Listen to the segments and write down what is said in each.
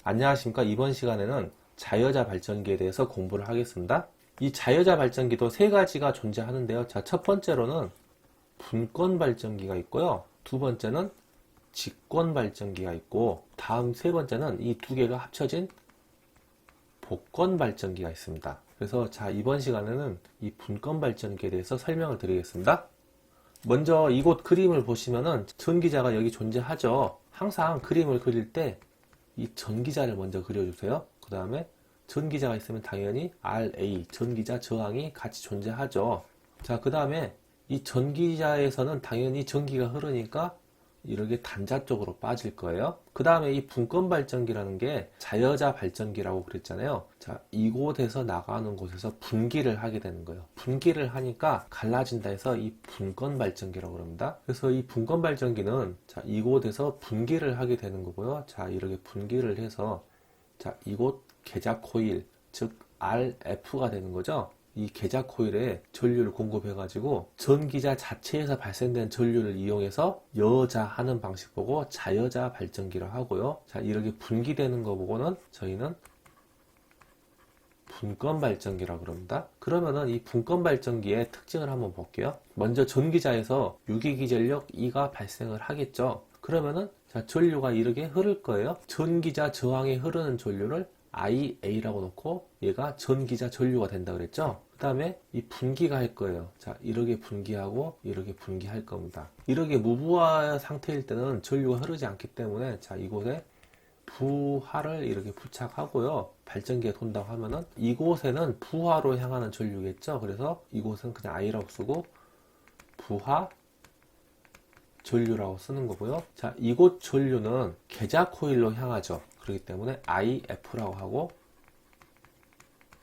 안녕하십니까. 이번 시간에는 자여자 발전기에 대해서 공부를 하겠습니다. 이 자여자 발전기도 세 가지가 존재하는데요. 자, 첫 번째로는 분권 발전기가 있고요. 두 번째는 직권 발전기가 있고, 다음 세 번째는 이 두 개가 합쳐진 복권 발전기가 있습니다. 그래서 자, 이번 시간에는 이 분권 발전기에 대해서 설명을 드리겠습니다. 먼저 이곳 그림을 보시면은 전기자가 여기 존재하죠. 항상 그림을 그릴 때 이 전기자를 먼저 그려주세요. 그 다음에 전기자가 있으면 당연히 RA, 전기자 저항이 같이 존재하죠. 자, 그 다음에 이 전기자에서는 당연히 전기가 흐르니까 이렇게 단자 쪽으로 빠질 거예요. 그 다음에 이 분권 발전기라는 게 자여자 발전기라고 그랬잖아요. 자, 이곳에서 나가는 곳에서 분기를 하게 되는 거예요. 분기를 하니까 갈라진다 해서 이 분권 발전기라고 그럽니다. 그래서 이 분권 발전기는 자, 이곳에서 분기를 하게 되는 거고요. 자, 이렇게 분기를 해서 자, 이곳 계좌 코일, 즉 RF가 되는 거죠. 이 계좌 코일에 전류를 공급해가지고 전기자 자체에서 발생된 전류를 이용해서 여자하는 방식 보고 자여자 발전기를 하고요. 자, 이렇게 분기되는 거 보고는 저희는 분권 발전기라고 그럽니다. 그러면은 이 분권 발전기의 특징을 한번 볼게요. 먼저 전기자에서 유기기전력 E가 발생을 하겠죠. 그러면은 자, 전류가 이렇게 흐를 거예요. 전기자 저항에 흐르는 전류를 IA라고 놓고 얘가 전기자 전류가 된다 그랬죠. 그 다음에 이 분기가 할 거예요. 자, 이렇게 분기하고 이렇게 분기할 겁니다. 이렇게 무부하 상태일 때는 전류가 흐르지 않기 때문에 자, 이곳에 부하를 이렇게 부착하고요. 발전기가 돈다고 하면은 이곳에는 부하로 향하는 전류겠죠. 그래서 이곳은 그냥 I라고 쓰고 부하 전류라고 쓰는 거고요. 자, 이곳 전류는 계좌 코일로 향하죠. 그렇기 때문에 IF라고 하고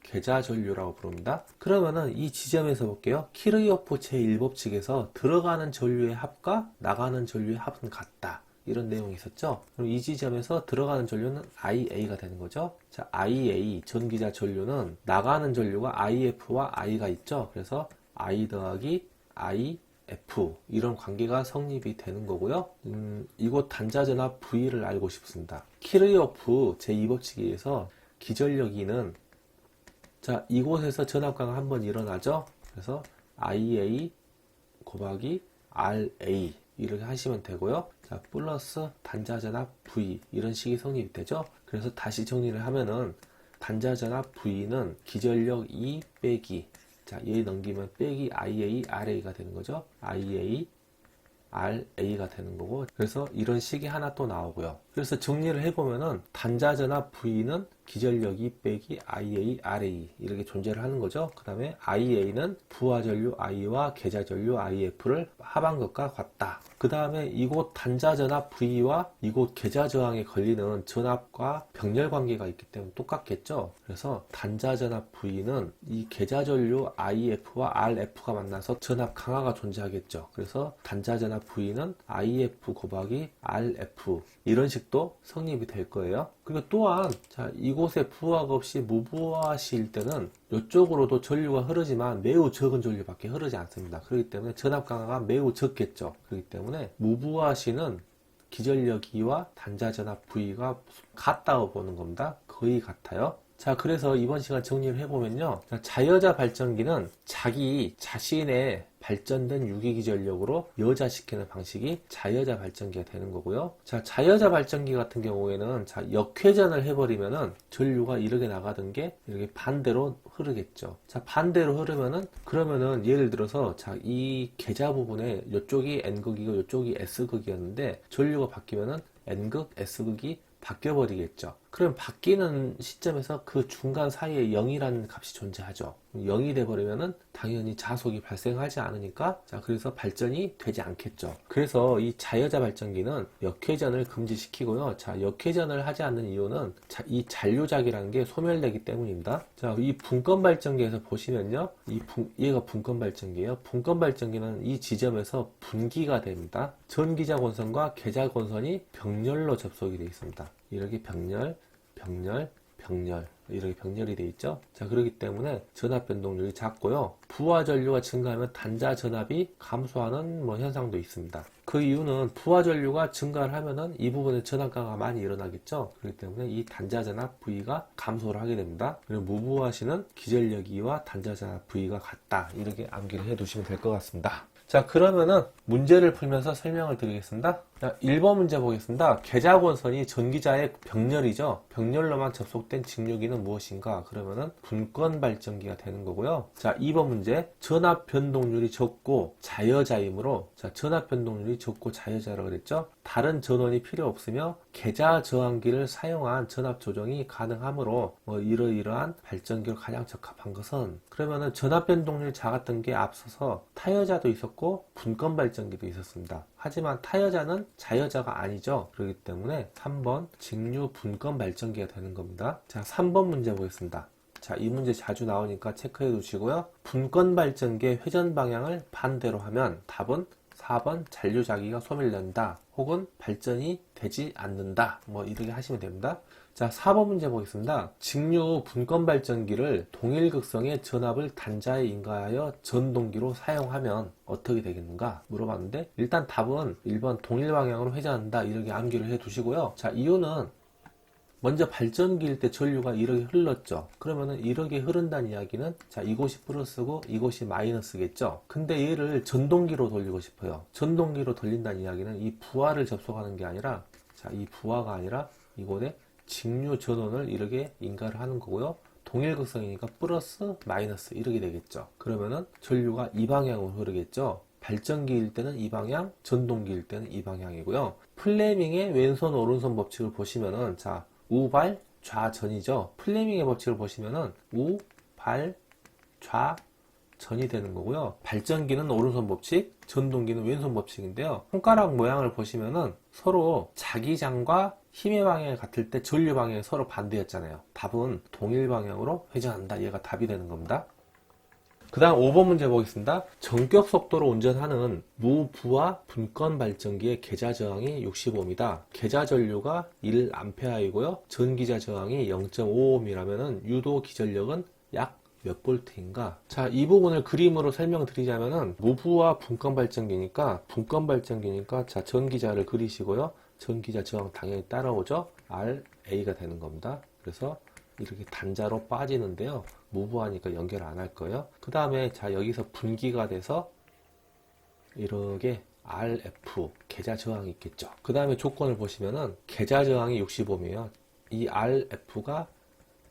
계좌 전류라고 부릅니다. 그러면은 이 지점에서 볼게요. 키르요프 제1법칙에서 들어가는 전류의 합과 나가는 전류의 합은 같다. 이런 내용이 있었죠. 그럼 이 지점에서 들어가는 전류는 IA가 되는 거죠. 자, IA 전기자 전류는 나가는 전류가 IF와 I가 있죠. 그래서 I 더하기 IF 이런 관계가 성립이 되는 거고요. 이곳 단자전압 V를 알고 싶습니다. 키르요프 제2법칙에 의해서 기전력 E는 자, 이곳에서 전압가가 한번 일어나죠. 그래서 IA 곱하기 RA 이렇게 하시면 되고요. 자, 플러스 단자전압 V 이런 식이 성립이 되죠. 그래서 다시 정리를 하면은 단자전압 V는 기전력 E 빼기 자, 얘 넘기면 빼기 IA RA가 되는 거죠. IA RA가 되는 거고, 그래서 이런 식이 하나 또 나오고요. 그래서 정리를 해보면은 단자전압 V는 기전력 E 빼기 IA RA 이렇게 존재를 하는 거죠. 그 다음에 IA는 부하전류 I와 계좌전류 IF를 합한 것과 같다. 그 다음에 이곳 단자전압 V와 이곳 계좌저항에 걸리는 전압과 병렬 관계가 있기 때문에 똑같겠죠. 그래서 단자전압 V는 이 계좌전류 IF와 RF가 만나서 전압 강화가 존재하겠죠. 그래서 단자전압 V는 IF 곱하기 RF 이런 식도 성립이 될 거예요. 그리고 또한 자, 이곳에 부하가 없이 무부하시일 때는 이쪽으로도 전류가 흐르지만 매우 적은 전류밖에 흐르지 않습니다. 그렇기 때문에 전압 강화가 매우 적겠죠. 그렇기 때문에 무부하시는 기전력 E와 단자전압 V가 같다고 보는 겁니다. 거의 같아요. 자, 그래서 이번 시간 정리를 해보면요. 자여자 발전기는 자기 자신의 발전된 유기기전력으로 여자시키는 방식이 자여자 발전기가 되는 거고요. 자, 자여자 발전기 같은 경우에는 자, 역회전을 해버리면은 전류가 이렇게 나가던 게 이렇게 반대로 흐르겠죠. 자, 반대로 흐르면은 그러면은 예를 들어서 자, 이 계좌 부분에 이쪽이 N극이고 이쪽이 S극이었는데 전류가 바뀌면은 N극, S극이 바뀌어버리겠죠. 그럼 바뀌는 시점에서 그 중간 사이에 0이라는 값이 존재하죠. 0이 돼버리면은 당연히 자속이 발생하지 않으니까 자, 그래서 발전이 되지 않겠죠. 그래서 이 자여자 발전기는 역회전을 금지시키고요. 자, 역회전을 하지 않는 이유는 자, 이 잔류작이라는 게 소멸되기 때문입니다. 자, 이 분권 발전기에서 보시면요. 얘가 분권 발전기예요. 분권 발전기는 이 지점에서 분기가 됩니다. 전기자 권선과 계좌 권선이 병렬로 접속이 되어 있습니다. 이렇게 병렬 이렇게 병렬이 되어 있죠. 자, 그렇기 때문에 전압 변동률이 작고요. 부하 전류가 증가하면 단자 전압이 감소하는 현상도 있습니다. 그 이유는 부하 전류가 증가를 하면은 이 부분에 전압가가 많이 일어나겠죠. 그렇기 때문에 이 단자전압 V가 감소를 하게 됩니다. 그리고 무부하시는 기전력 E와 단자전압 V가 같다. 이렇게 암기를 해 두시면 될 것 같습니다. 자, 그러면은 문제를 풀면서 설명을 드리겠습니다. 자, 1번 문제 보겠습니다. 계좌권선이 전기자의 병렬이죠. 병렬로만 접속된 직류기는 무엇인가? 그러면은 분권 발전기가 되는 거고요. 자, 2번 문제. 전압 변동률이 적고 자여자이므로, 자, 전압 변동률이 적고 자여자라고 그랬죠. 다른 전원이 필요 없으며 계좌 저항기를 사용한 전압 조정이 가능하므로 이러이러한 발전기로 가장 적합한 것은, 그러면은 전압 변동률이 작았던 게 앞서서 타여자도 있었고 분권 발전기도 있었습니다. 하지만 타여자는 자여자가 아니죠. 그렇기 때문에 3번 직류 분권 발전기가 되는 겁니다. 자, 3번 문제 보겠습니다. 자, 이 문제 자주 나오니까 체크해 두시고요. 분권 발전기의 회전 방향을 반대로 하면 답은 4번 잔류자기가 소멸된다. 혹은 발전이 되지 않는다. 이렇게 하시면 됩니다. 자, 4번 문제 보겠습니다. 직류 분권 발전기를 동일 극성의 전압을 단자에 인가하여 전동기로 사용하면 어떻게 되겠는가 물어봤는데, 일단 답은 1번 동일 방향으로 회전한다. 이렇게 암기를 해 두시고요. 자, 이유는 먼저 발전기일 때 전류가 이렇게 흘렀죠. 그러면은 이렇게 흐른다는 이야기는, 자, 이곳이 플러스고 이곳이 마이너스겠죠. 근데 얘를 전동기로 돌리고 싶어요. 전동기로 돌린다는 이야기는 이 부하를 접속하는 게 아니라, 자, 이 부하가 아니라 이곳에 직류 전원을 이렇게 인가를 하는 거고요. 동일극성이니까 플러스 마이너스 이렇게 되겠죠. 그러면은 전류가 이 방향으로 흐르겠죠. 발전기일 때는 이 방향, 전동기일 때는 이 방향이고요. 플레밍의 왼손 오른손 법칙을 보시면은, 자, 우발 좌전이죠. 플레밍의 법칙을 보시면은 우발 좌전이 되는 거고요. 발전기는 오른손 법칙, 전동기는 왼손 법칙인데요. 손가락 모양을 보시면은 서로 자기장과 힘의 방향이 같을 때 전류 방향이 서로 반대였잖아요. 답은 동일 방향으로 회전한다. 얘가 답이 되는 겁니다. 그 다음 5번 문제 보겠습니다. 전격 속도로 운전하는 무부하 분권 발전기의 계좌 저항이 65입니다. 계좌 전류가 1A이고요. 전기자 저항이 0.5ohm이라면 유도 기전력은 약 몇 볼트인가? 자, 이 부분을 그림으로 설명드리자면은 무부하 분권 발전기니까 자, 전기자를 그리시고요. 전기자 저항 당연히 따라오죠. RA가 되는 겁니다. 그래서 이렇게 단자로 빠지는데요. 무부하니까 연결 안 할 거예요. 그 다음에 자, 여기서 분기가 돼서 이렇게 RF 계좌 저항이 있겠죠. 그 다음에 조건을 보시면은 계좌 저항이 65ohm이에요. 이 RF가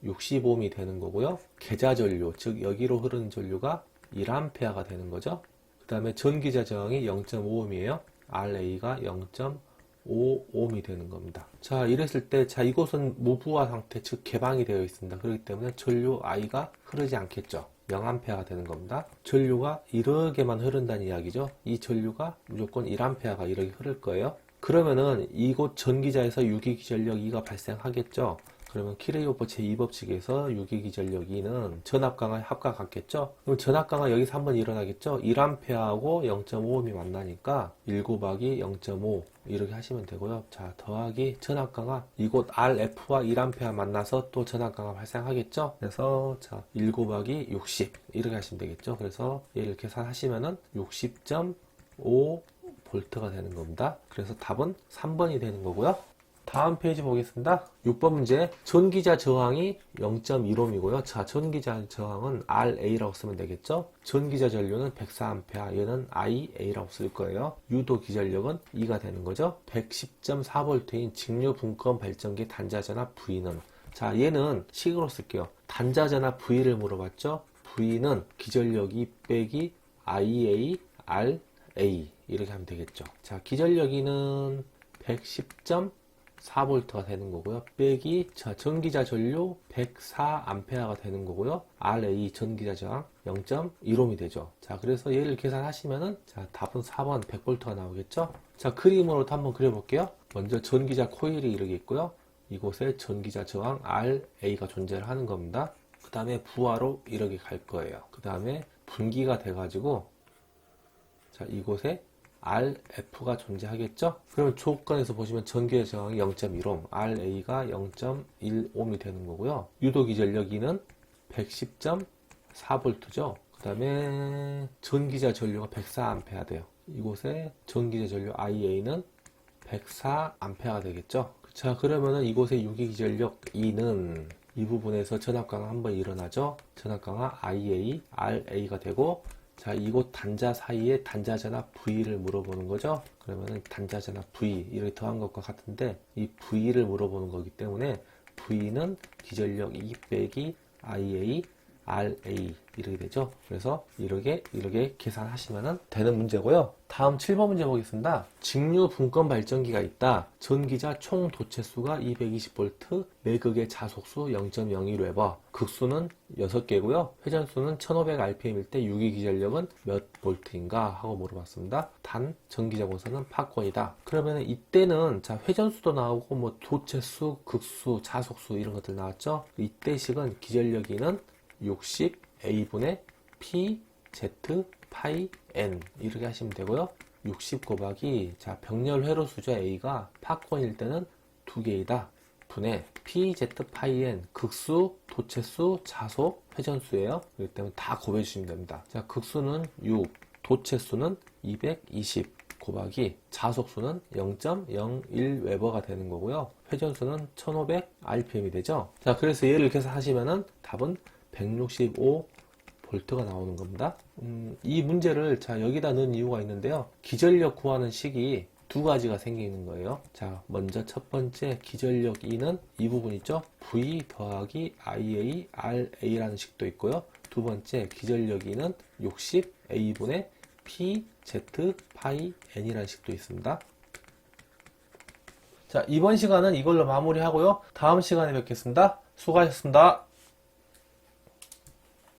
65ohm이 되는 거고요. 계좌 전류, 즉 여기로 흐르는 전류가 1A가 되는 거죠. 그 다음에 전기자 저항이 0.5ohm이에요. RA가 0.5ohm이 되는 겁니다. 자, 이랬을 때, 자, 이곳은 무부하 상태, 즉 개방이 되어 있습니다. 그렇기 때문에 전류 I가 흐르지 않겠죠. 0A가 되는 겁니다. 전류가 이렇게만 흐른다는 이야기죠. 이 전류가 무조건 1A가 이렇게 흐를 거예요. 그러면은 이곳 전기자에서 유기기전력 E가 발생하겠죠. 그러면 키르이호프 제2법칙에서 유기기전력 E는 전압강의 합과 같겠죠? 그럼 전압강은 여기서 한번 일어나겠죠? 1A하고 0.5ohm이 만나니까 1 곱하기 0.5 이렇게 하시면 되고요. 자, 더하기 전압강화 이곳 RF와 1A 만나서 또 전압강화 발생하겠죠? 그래서 자, 1 곱하기 60 이렇게 하시면 되겠죠? 그래서 얘를 계산하시면은 60.5 볼트가 되는 겁니다. 그래서 답은 3번이 되는 거고요. 다음 페이지 보겠습니다. 6번 문제. 전기자 저항이 0.1ohm이고요. 자, 전기자 저항은 RA라고 쓰면 되겠죠? 전기자 전류는 104A, 얘는 IA라고 쓸 거예요. 유도 기전력은 E가 되는 거죠. 110.4V인 직류 분권 발전기 단자 전압 V는, 자, 얘는 식으로 쓸게요. 단자 전압 V를 물어봤죠? V는 기전력 E 빼기 IA, RA 이렇게 하면 되겠죠. 자, 기전력 E는 110.4V가 되는 거고요. 빼기, 자, 전기자 전류 104A가 되는 거고요. RA 전기자 저항 0.1ohm이 되죠. 자, 그래서 얘를 계산하시면은, 자, 답은 4번 100V가 나오겠죠? 자, 그림으로도 한번 그려볼게요. 먼저 전기자 코일이 이렇게 있고요. 이곳에 전기자 저항 RA가 존재를 하는 겁니다. 그 다음에 부하로 이렇게 갈 거예요. 그 다음에 분기가 돼가지고, 자, 이곳에 RF가 존재하겠죠? 그러면 조건에서 보시면 전기의 저항이 0.1ohm, RA가 0.1ohm이 되는 거고요. 유도 기전력 E는 110.4V죠. 그 다음에 전기자 전류가 104A 돼요. 이곳에 전기제 전류 IA는 104A가 되겠죠. 자, 그러면은 이곳의 유기기전력 E는 이 부분에서 전압강화 한번 일어나죠. 전압강화 IA, RA가 되고, 자, 이곳 단자 사이에 단자 전압 V를 물어보는 거죠. 그러면은 단자 전압 V 이렇게 더한 것과 같은데 이 V를 물어보는 거기 때문에 V는 기전력 E 빼기 IA, RA 이렇게 되죠. 그래서 이렇게 계산하시면 되는 문제고요. 다음 7번 문제 보겠습니다. 직류 분권 발전기가 있다. 전기자 총 도체수가 220V, 매극의 자속수 0.01웨버, 극수는 6개고요. 회전수는 1500rpm일 때 유기기전력은 몇 볼트인가 하고 물어봤습니다. 단 전기자 공사는 팝콘이다. 그러면 이때는 자 회전수도 나오고 뭐 도체수, 극수, 자속수 이런 것들 나왔죠. 이때식은 기전력이는 60A분의 P, Z, 파이, N 이렇게 하시면 되고요. 60 곱하기 자 병렬 회로수죠. A가 팝콘일 때는 2개이다. 분의 P, Z, 파이, N 극수, 도체수, 자속, 회전수예요. 그렇기 때문에 다 곱해 주시면 됩니다. 자 극수는 6, 도체수는 220 곱하기 자속수는 0.01웨버가 되는 거고요. 회전수는 1500rpm이 되죠. 자 그래서 얘를 계산하시면은 답은 165V가 나오는 겁니다. 이 문제를 자 여기다 넣은 이유가 있는데요. 기전력 구하는 식이 두 가지가 생기는 거예요. 자 먼저 첫 번째 기전력 E는 이 부분 있죠. V 더하기 IA, RA라는 식도 있고요. 두 번째 기전력 E는 60A분의 P, Z, 파이, N이라는 식도 있습니다. 자 이번 시간은 이걸로 마무리하고요. 다음 시간에 뵙겠습니다. 수고하셨습니다.